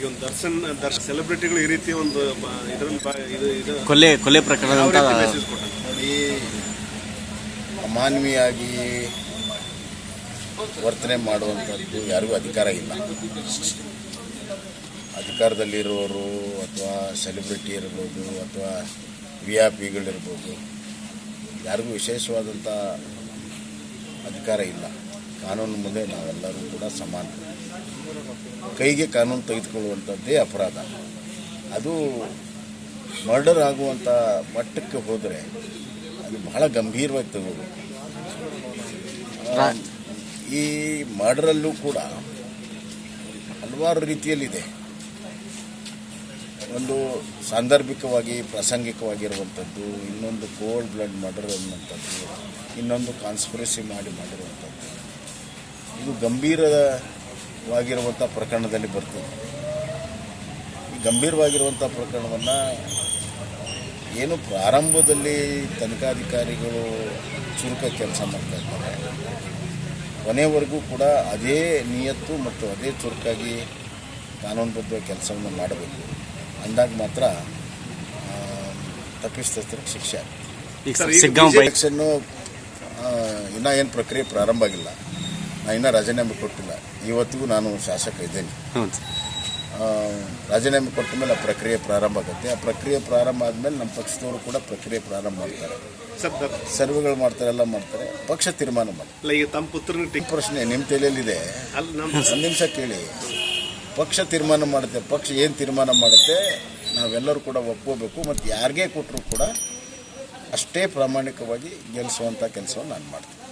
ಈಗ ಒಂದು ದರ್ಶನ್ ಸೆಲೆಬ್ರಿಟಿಗಳು ಈ ರೀತಿ ಒಂದು ಇದರಲ್ಲಿ ಕೊಲೆ ಪ್ರಕರಣ ನೋಡಿ, ಅಮಾನವೀಯಾಗಿ ವರ್ತನೆ ಮಾಡುವಂಥದ್ದು ಯಾರಿಗೂ ಅಧಿಕಾರ ಇಲ್ಲ. ಅಧಿಕಾರದಲ್ಲಿರುವವರು ಅಥವಾ ಸೆಲೆಬ್ರಿಟಿ ಇರ್ಬೋದು ಅಥವಾ VIP ಗಳಿರ್ಬೋದು, ಯಾರಿಗೂ ವಿಶೇಷವಾದಂಥ ಅಧಿಕಾರ ಇಲ್ಲ. ಕಾನೂನು ಮುಂದೆ ನಾವೆಲ್ಲರೂ ಕೂಡ ಸಮಾನ. ಕೈಗೆ ಕಾನೂನು ತೆಗೆದುಕೊಳ್ಳುವಂಥದ್ದೇ ಅಪರಾಧ. ಅದು ಮರ್ಡರ್ ಆಗುವಂಥ ಮಟ್ಟಕ್ಕೆ ಹೋದರೆ ಅದು ಬಹಳ ಗಂಭೀರವಾಗಿ ತಗೋಬೇಕು. ಈ ಮರ್ಡರಲ್ಲೂ ಕೂಡ ಹಲವಾರು ರೀತಿಯಲ್ಲಿದೆ. ಒಂದು ಸಾಂದರ್ಭಿಕವಾಗಿ ಪ್ರಾಸಂಗಿಕವಾಗಿರುವಂಥದ್ದು, ಇನ್ನೊಂದು ಕೋಲ್ಡ್ ಬ್ಲಡ್ ಮರ್ಡರ್ ಅನ್ನುವಂಥದ್ದು, ಇನ್ನೊಂದು ಕಾನ್ಸ್ಪಿರಸಿ ಮಾಡಿ ಮಾಡಿರುವಂಥದ್ದು. ಇದು ಗಂಭೀರವಾಗಿರುವಂಥ ಪ್ರಕರಣದಲ್ಲಿ ಬರ್ತದೆ. ಈ ಗಂಭೀರವಾಗಿರುವಂಥ ಪ್ರಕರಣವನ್ನು ಏನು ಪ್ರಾರಂಭದಲ್ಲಿ ತನಿಖಾಧಿಕಾರಿಗಳು ಚುರುಕ ಕೆಲಸ ಮಾಡ್ತಾ ಇದ್ದಾರೆ, ಕೊನೆವರೆಗೂ ಕೂಡ ಅದೇ ನಿಯತ್ತು ಮತ್ತು ಅದೇ ಚುರುಕಾಗಿ ಕಾನೂನುಬದ್ಧ ಕೆಲಸವನ್ನು ಮಾಡಬೇಕು. ಅಂದಾಗ ಮಾತ್ರ ತಪ್ಪಿತಸ್ಥರಿಗೆ ಶಿಕ್ಷೆ ಆಗುತ್ತೆ. ಎಲೆಕ್ಷನ್ನು ಇನ್ನೂ ಏನು ಪ್ರಕ್ರಿಯೆ ಪ್ರಾರಂಭ ಆಗಿಲ್ಲ. ನಾನು ಇನ್ನೂ ರಾಜೀನಾಮೆ ಕೊಟ್ಟಿಲ್ಲ. ಇವತ್ತಿಗೂ ನಾನು ಶಾಸಕ ಇದ್ದೇನೆ. ರಾಜೀನಾಮೆ ಕೊಟ್ಟ ಮೇಲೆ ಆ ಪ್ರಕ್ರಿಯೆ ಪ್ರಾರಂಭ ಆಗುತ್ತೆ. ಆ ಪ್ರಕ್ರಿಯೆ ಪ್ರಾರಂಭ ಆದಮೇಲೆ ನಮ್ಮ ಪಕ್ಷದವರು ಕೂಡ ಪ್ರಕ್ರಿಯೆ ಪ್ರಾರಂಭ ಮಾಡ್ತಾರೆ, ಸರ್ವೆಗಳು ಮಾಡ್ತಾರೆ, ಎಲ್ಲ ಮಾಡ್ತಾರೆ. ಪಕ್ಷ ತೀರ್ಮಾನ ಮಾಡ್ತಾರೆ. ಈಗ ತಮ್ಮ ಪುತ್ರನ ಪ್ರಶ್ನೆ ನಿಮ್ಮ ತಲೆಯಲ್ಲಿದೆ, ಒಂದು ನಿಮಿಷ ಕೇಳಿ. ಪಕ್ಷ ತೀರ್ಮಾನ ಮಾಡುತ್ತೆ. ಪಕ್ಷ ಏನು ತೀರ್ಮಾನ ಮಾಡುತ್ತೆ ನಾವೆಲ್ಲರೂ ಕೂಡ ಒಪ್ಕೋಬೇಕು. ಮತ್ತು ಯಾರಿಗೇ ಕೊಟ್ಟರು ಕೂಡ ಅಷ್ಟೇ ಪ್ರಾಮಾಣಿಕವಾಗಿ ಗೆಲ್ಲಿಸುವಂಥ ಕೆಲಸವನ್ನು ನಾನು ಮಾಡ್ತೀನಿ.